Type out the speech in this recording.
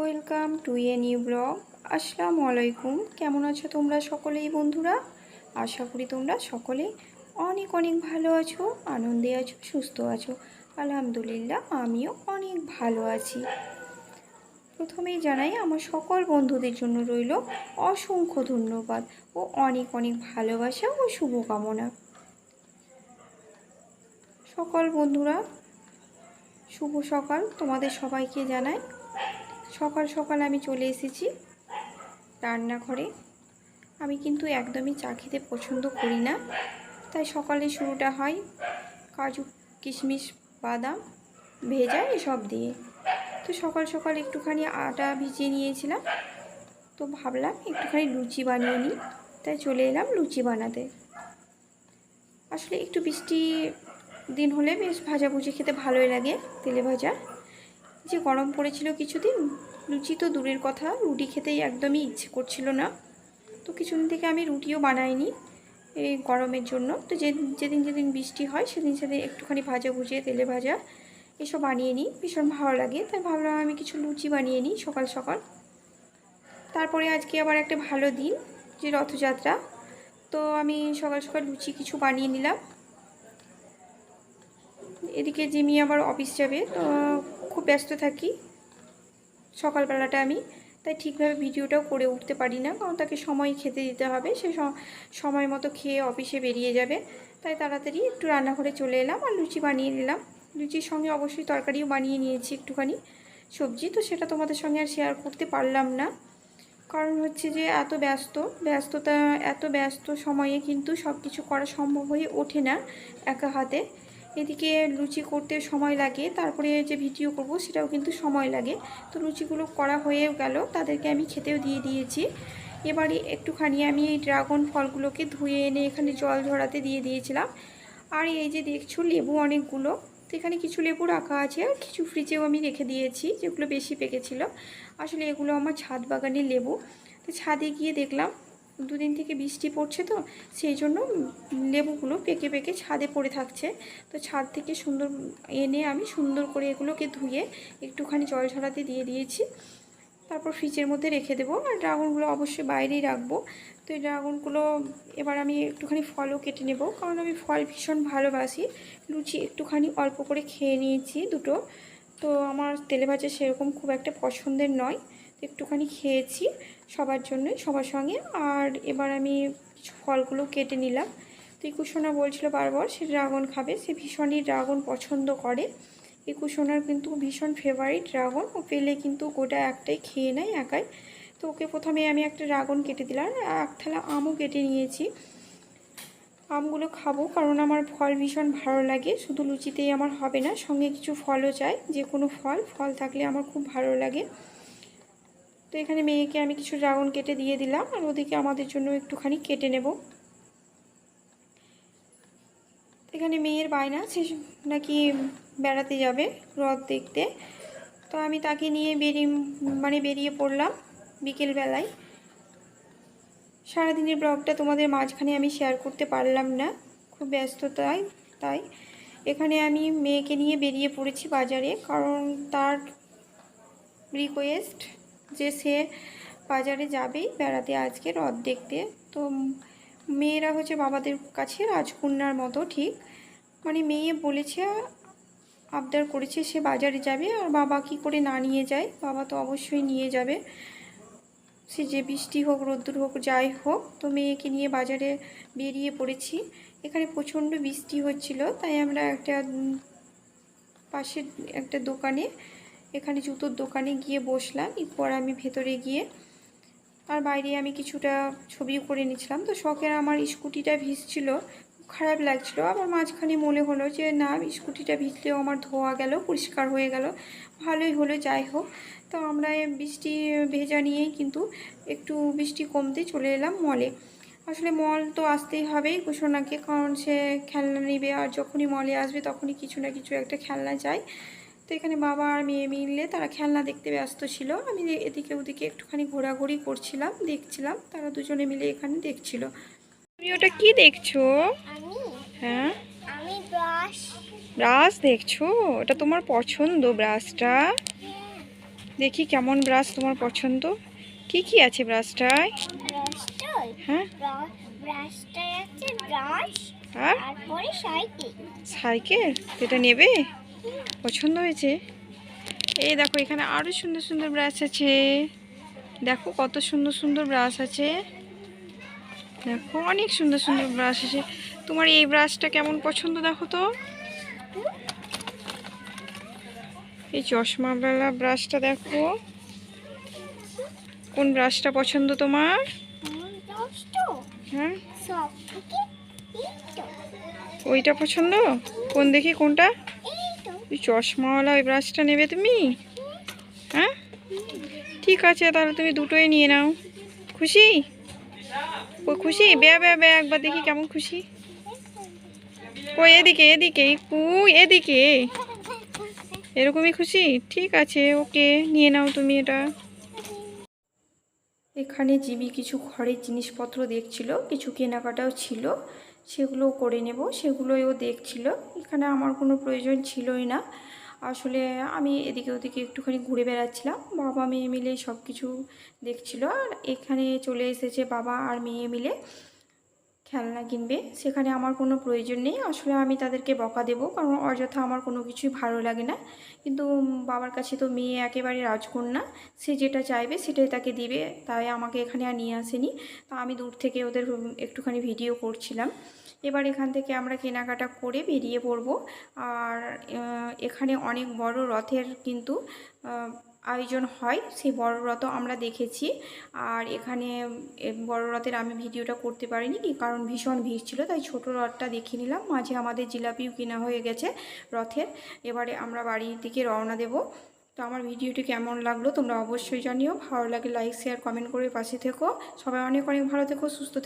Welcome to a new blog. আসসালামু আলাইকুম। কেমন আছো তোমরা সকলেই বন্ধুরা? আশা করি তোমরা সকলে অনেক অনেক ভালো আছো, আনন্দে আছো, সুস্থ আছো। আলহামদুলিল্লাহ, আমিও অনেক ভালো আছি। প্রথমেই জানাই আমার সকল বন্ধুদের জন্য রইল অসংখ্য ধন্যবাদ ও অনেক অনেক ভালোবাসা ও শুভকামনা। সকল বন্ধুরা শুভ সকাল তোমাদের সবাইকে জানাই। সকাল সকাল আমি চলে এসেছি রান্নাঘরে। আমি কিন্তু একদমই চা খেতে পছন্দ করি না, তাই সকালে শুরুটা হয় কাজু কিশমিশ বাদাম ভেজা এসব দিয়ে। তো সকাল সকাল একটুখানি আটা ভিজিয়ে নিয়েছিলাম, তো ভাবলাম একটুখানি লুচি বানিয়ে নিই, তাই চলে এলাম লুচি বানাতে। আসলে একটু বৃষ্টি দিন হলে বেশ ভাজাভুজি খেতে ভালোই লাগে, তেলে ভাজা। যে গরম পড়েছিল কিছুদিন, লুচি তো দূরের কথা, রুটি খেতেই একদমই ইচ্ছে করছিল না। তো কিছুদিন থেকে আমি রুটিও বানাইনি এই গরমের জন্য। তো যেদিন যেদিন বৃষ্টি হয় সেদিন সেদিন একটুখানি ভাজা ভুজিয়ে তেলে ভাজা এসব বানিয়ে নিই, ভীষণ ভালো লাগে। তাই ভাবলাম আমি কিছু লুচি বানিয়ে নিই সকাল সকাল। তারপরে আজকে আবার একটা ভালো দিন, যে রথযাত্রা। তো আমি সকাল সকাল লুচি কিছু বানিয়ে নিলাম। এদিকে জিমি আবার অফিস যাবে, তো খুব ব্যস্ত থাকি সকালবেলাটা আমি, তাই ঠিকভাবে ভিডিওটাও করে উঠতে পারি না, কারণ তাকে সময় খেতে দিতে হবে। সে সময় মতো খেয়ে অফিসে বেরিয়ে যাবে। তাই তাড়াতাড়ি একটু রান্নাঘরে চলে এলাম আর লুচি বানিয়ে নিলাম। লুচির সঙ্গে অবশ্যই তরকারিও বানিয়ে নিয়েছি, একটুখানি সবজি। তো সেটা তোমাদের সঙ্গে আর শেয়ার করতে পারলাম না, কারণ হচ্ছে যে এত ব্যস্ত সময়ে কিন্তু সব কিছু করা সম্ভব হয়ে ওঠে না একা হাতে। এদিকে লুচি করতে সময় লাগে, তারপরে যে ভিডিও করব সেটাও কিন্তু সময় লাগে। তো লুচিগুলো করা হয়েও গেল, তাদেরকে আমি খেতেও দিয়ে দিয়েছি। এবারে একটুখানি আমি এই ড্রাগন ফলগুলোকে ধুয়ে এনে এখানে জল ঝরাতে দিয়ে দিয়েছিলাম। আর এই যে দেখছো লেবু অনেকগুলো, তো এখানে কিছু লেবু রাখা আছে আর কিছু ফ্রিজেও আমি রেখে দিয়েছি, যেগুলো বেশি পেকেছিল। আসলে এগুলো আমার ছাদ বাগানের লেবু। তো ছাদে গিয়ে দেখলাম দুদিন থেকে বৃষ্টি পড়ছে, তো সেই জন্য লেবুগুলো পেকে পেকে ছাদে পড়ে থাকছে। তো ছাদ থেকে সুন্দর এনে আমি সুন্দর করে এগুলোকে ধুয়ে একটুখানি জল ঝরাতে দিয়ে দিয়েছি। তারপর ফ্রিজের মধ্যে রেখে দেবো। আর ড্রাগনগুলো অবশ্যই বাইরেই রাখবো। তো এই ড্রাগনগুলো এবার আমি একটুখানি ফলও কেটে নেব, কারণ আমি ফল ভীষণ ভালোবাসি। লুচি একটুখানি অল্প করে খেয়ে নিয়েছি দুটো, তো আমার তেলে ভাজা সেরকম খুব একটা পছন্দের নয়, একটুখানি খেয়েছি সবার জন্যই, সবার সঙ্গে। আর এবার আমি কিছু ফলগুলো কেটে নিলাম। তো ইকুসোনা বলছিল বারবার সে ড্রাগন খাবে, সে ভীষণই ড্রাগন পছন্দ করে। ইকুসোনার কিন্তু ভীষণ ফেভারিট ড্রাগন, ও পেলে কিন্তু গোটা একটাই খেয়ে নেয় একাই। তো ওকে প্রথমে আমি একটা ড্রাগন কেটে দিলাম, এক থালা আমও কেটে নিয়েছি। আমগুলো খাবো, কারণ আমার ফল ভীষণ ভালো লাগে। শুধু লুচিতেই আমার হবে না, সঙ্গে কিছু ফলও চাই, যে কোনো ফল থাকলে আমার খুব ভালো লাগে। তো এখানে মেয়েকে আমি কিছু ড্রাগন কেটে দিয়ে দিলাম, আর ওদিকে আমাদের জন্য একটুখানি কেটে নেব। এখানে মেয়ের বায়না, সে নাকি বেড়াতে যাবে রথ দেখতে। তো আমি তাকে নিয়ে বেরিয়ে পড়লাম বিকেলবেলায়। সারাদিনের ব্লগটা তোমাদের মাঝখানে আমি শেয়ার করতে পারলাম না, খুব ব্যস্ততায়। তাই এখানে আমি মেয়েকে নিয়ে বেরিয়ে পড়েছি বাজারে, কারণ তার রিকোয়েস্ট যে সে বাজারে যাবেই বেড়াতে আজকে রথ দেখতে। তো মেয়েরা হচ্ছে বাবাদের কাছে রাজকন্যার মতো, ঠিক মানে মেয়ে বলেছে, আবদার করেছে সে বাজারে যাবে, আর বাবা কি করে না নিয়ে যায়, বাবা তো অবশ্যই নিয়ে যাবে। সে যে বৃষ্টি হোক রোদ্দুর হোক যাই হোক, তো মেয়েকে নিয়ে বাজারে বেরিয়ে পড়েছি। এখানে প্রচণ্ড বৃষ্টি হচ্ছিল, তাই আমরা পাশের একটা দোকানে, এখানে জুতোর দোকানে গিয়ে বসলাম। এরপর আমি ভেতরে গিয়ে আর বাইরে আমি কিছুটা ছবিও করে নিচ্ছিলাম। তো শখের আমার স্কুটিটা ভিজছিল, খারাপ লাগছিল। আবার মাঝখানে মনে হলো যে না, স্কুটিটা ভিজলেও আমার ধোয়া গেল, পরিষ্কার হয়ে গেল, ভালোই হলো। যাই হোক, তো আমরা বৃষ্টি ভেজা নিয়েই কিন্তু একটু বৃষ্টি কমতে চলে এলাম মলে। আসলে মল তো আসতেই হবেই কুসোনাকে, কারণ সে খেলনা নেবে, আর যখনই মলে আসবে তখনই কিছু না কিছু একটা খেলনা চাই। তো এখানে বাবা আর মেয়ে মিললে তারা খেলনা দেখতে ব্যস্ত ছিল, আমি এদিকে ওদিকে একটুখানি ঘোরাঘুরি করছিলাম, দেখছিলাম, তারা দুজনে মিলে এখানে দেখছিল। তুমি ওটা কি দেখছো? হ্যাঁ, ব্রাশ দেখছো? ওটা তোমার পছন্দ ব্রাশটা? দেখি কেমন ব্রাশ তোমার পছন্দ। কি কি আছে ব্রাশটায়? হ্যাঁ, আর সাইকেল, এটা নেবে? পছন্দ হয়েছে? এই দেখো এখানে আরো সুন্দর সুন্দর ব্রাশ আছে। দেখো কত সুন্দর সুন্দর ব্রাশ আছে। দেখো অনেক সুন্দর সুন্দর ব্রাশ আছে। তোমার এই ব্রাশটা কেমন পছন্দ দেখো তো। এই চশমাওয়ালা ব্রাশটা দেখো, কোন ব্রাশটা পছন্দ তোমার? হ্যাঁ, ওইটা পছন্দ। কোন দেখি কোনটা? ওই চশমাওয়ালা ওই ব্রাশটা নেবে তুমি? হ্যাঁ, ঠিক আছে তাহলে তুমি দুটোই নিয়ে নাও। খুশি? ও খুশি? বেয়া বেয়া বেয়া একবার দেখি কেমন খুশি। কই এদিকে এদিকে, এদিকে। এরকমই খুশি? ঠিক আছে, ওকে নিয়ে নাও তুমি এটা। এখানে জিমি কিছু ঘরের জিনিসপত্র দেখছিল, কিছু কেনাকাটাও ছিল, সেগুলোও করে নেব, সেগুলোই ও দেখছিল। এখানে আমার কোনো প্রয়োজন ছিলই না আসলে। আমি এদিকে ওদিকে একটুখানি ঘুরে বেড়াচ্ছিলাম, বাবা মেয়ে মিলে সব কিছু দেখছিল। আর এখানে চলে এসেছে বাবা আর মেয়ে মিলে খেলনা কিনবে। সেখানে আমার কোনো প্রয়োজন নেই আসলে, আমি তাদেরকে বকা দেবো, কারণ অযথা আমার কোনো কিছুই ভালো লাগে না। কিন্তু বাবার কাছে তো মেয়ে একেবারে রাজকন্যা, সে যেটা চাইবে সেটাই তাকে দিবে, তাই আমাকে এখানে আর নিয়ে আসেনি। তা আমি দূর থেকে ওদের একটুখানি ভিডিও করছিলাম। এবার এখান থেকে আমরা কেনাকাটা করে বেরিয়ে পড়ব। আর এখানে অনেক বড় রথের কিন্তু আয়োজন হয়, সেই বড় রথ আমরা দেখেছি। আর এখানে বড় রথের আমি ভিডিওটা করতে পারিনি কি কারণ ভীষণ ভিড় ছিল, তাই ছোট রথটা দেখে নিলাম। মাঝে আমাদের জিলাপিও কেনা হয়ে গেছে রথের। এবারে আমরা বাড়ির দিকে রওনা দেব। তো আমার ভিডিওটি কেমন লাগলো তোমরা অবশ্যই জানিও। ভালো লাগে লাইক শেয়ার কমেন্ট করে পাশে থেকো। সবাই অনেক অনেক ভালো থেকো, সুস্থ থেকো।